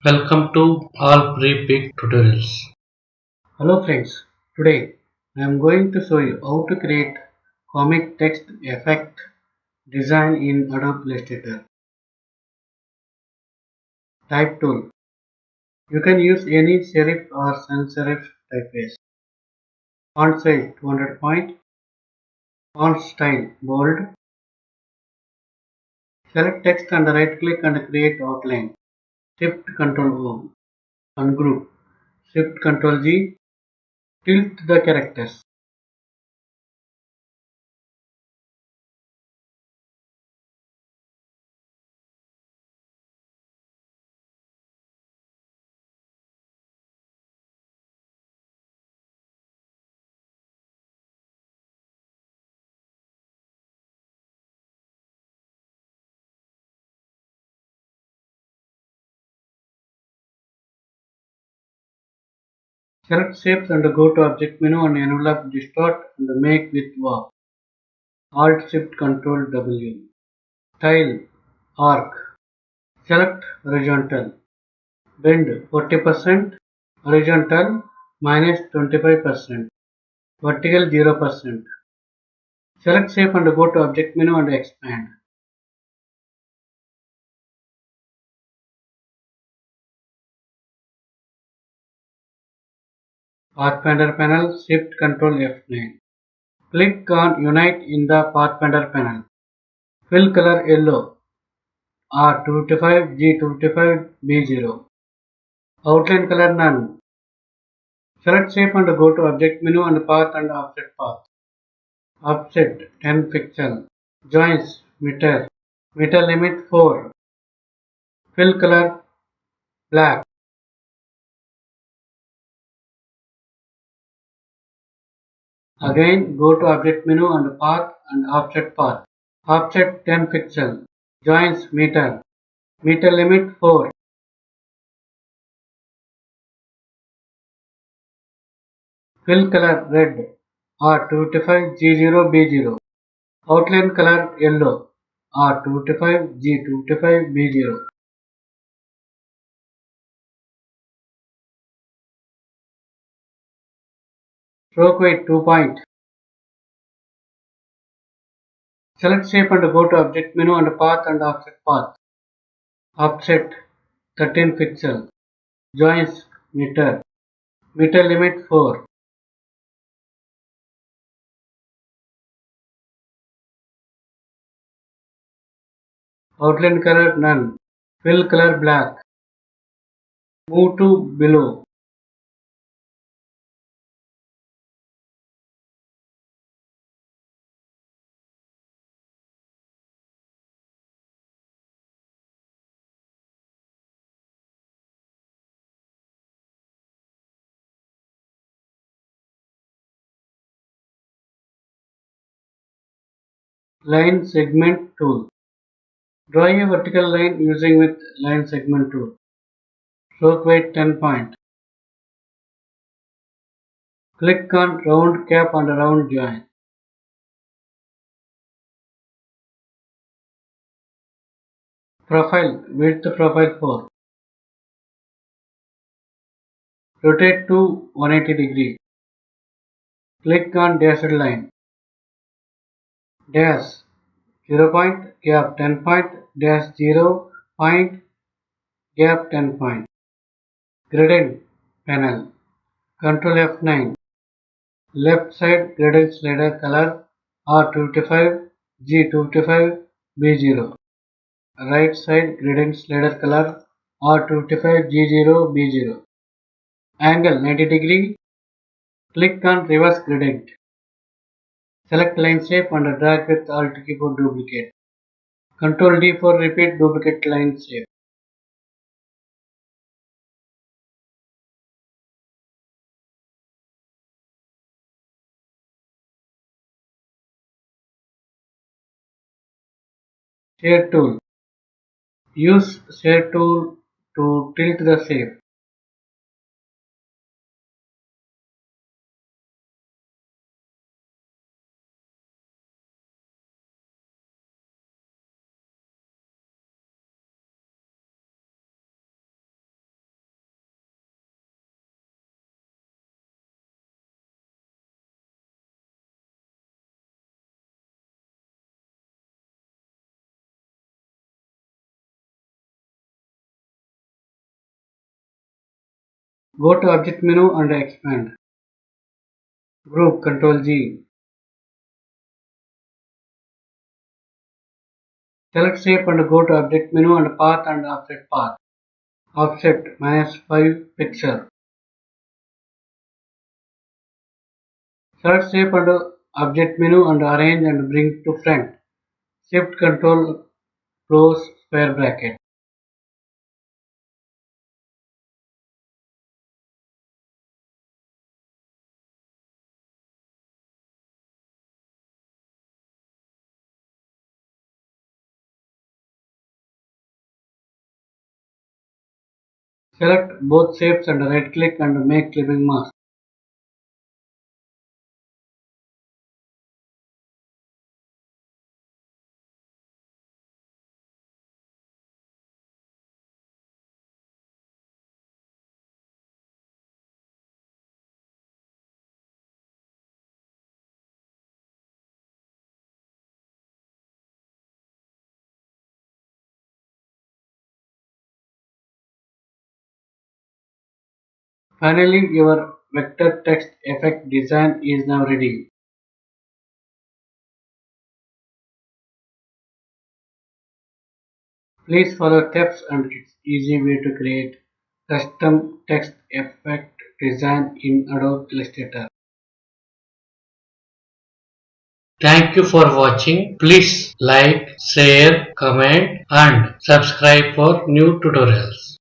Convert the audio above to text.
Welcome to AllFreePik tutorials. Hello friends, today I am going to show you how to create comic text effect design in Adobe Illustrator. Type tool. You can use any serif or sans serif typeface. Font size 200 point. Font style bold. Select text and right click and create outline. Shift Ctrl O. Ungroup. Shift Ctrl G. Tilt the characters. Select shapes and go to object menu and envelope distort and make with warp. Alt Shift Ctrl W. Style arc. Select horizontal. Bend 40%. Horizontal minus 25%. Vertical 0%. Select shape and go to object menu and expand. Pathfinder panel. Shift Ctrl F9. Click on Unite in the Pathfinder panel. Fill color yellow. R255 G255 B0. Outline color none. Select shape and go to object menu and path and offset path. Offset 10 pixel. Joins meter. Meter limit 4. Fill color black. Again go to object menu and path and offset path. Offset 10 pixel. Joins meter. Meter limit 4. Fill color red. R255 G0 B0. Outline color yellow. R255 G255 B0. Stroke weight 2 point. Select shape and go to object menu and path and offset path. Offset 13 pixel. Joins meter. Meter limit 4. Outline color none. Fill color black. Move to below. Line segment tool. Draw a vertical line using with line segment tool. Stroke weight 10 point. Click on round cap and round join. Profile width profile 4. Rotate to 180 degree. Click on dashed line. Dash 0 point gap 10 point dash 0 point gap 10 point. Gradient panel. Control F9. Left side gradient slider color R255 G255 B0. Right side gradient slider color R255 G0 B0. Angle 90 degree. Click on reverse gradient. Select line shape and drag with Alt key for duplicate. Control D for repeat duplicate line shape. Shade tool. Use shade tool to tilt the shape. Go to Object menu and expand. Group Ctrl G. Select shape and go to Object menu and Path and Offset Path. Offset -5 pixel. Select shape and Object menu and arrange and bring to front. Shift Ctrl close square bracket. Select both shapes and right click and make clipping mask. Finally, your vector text effect design is now ready. Please follow steps and it's easy way to create custom text effect design in Adobe Illustrator. Thank you for watching. Please like, share, comment and subscribe for new tutorials.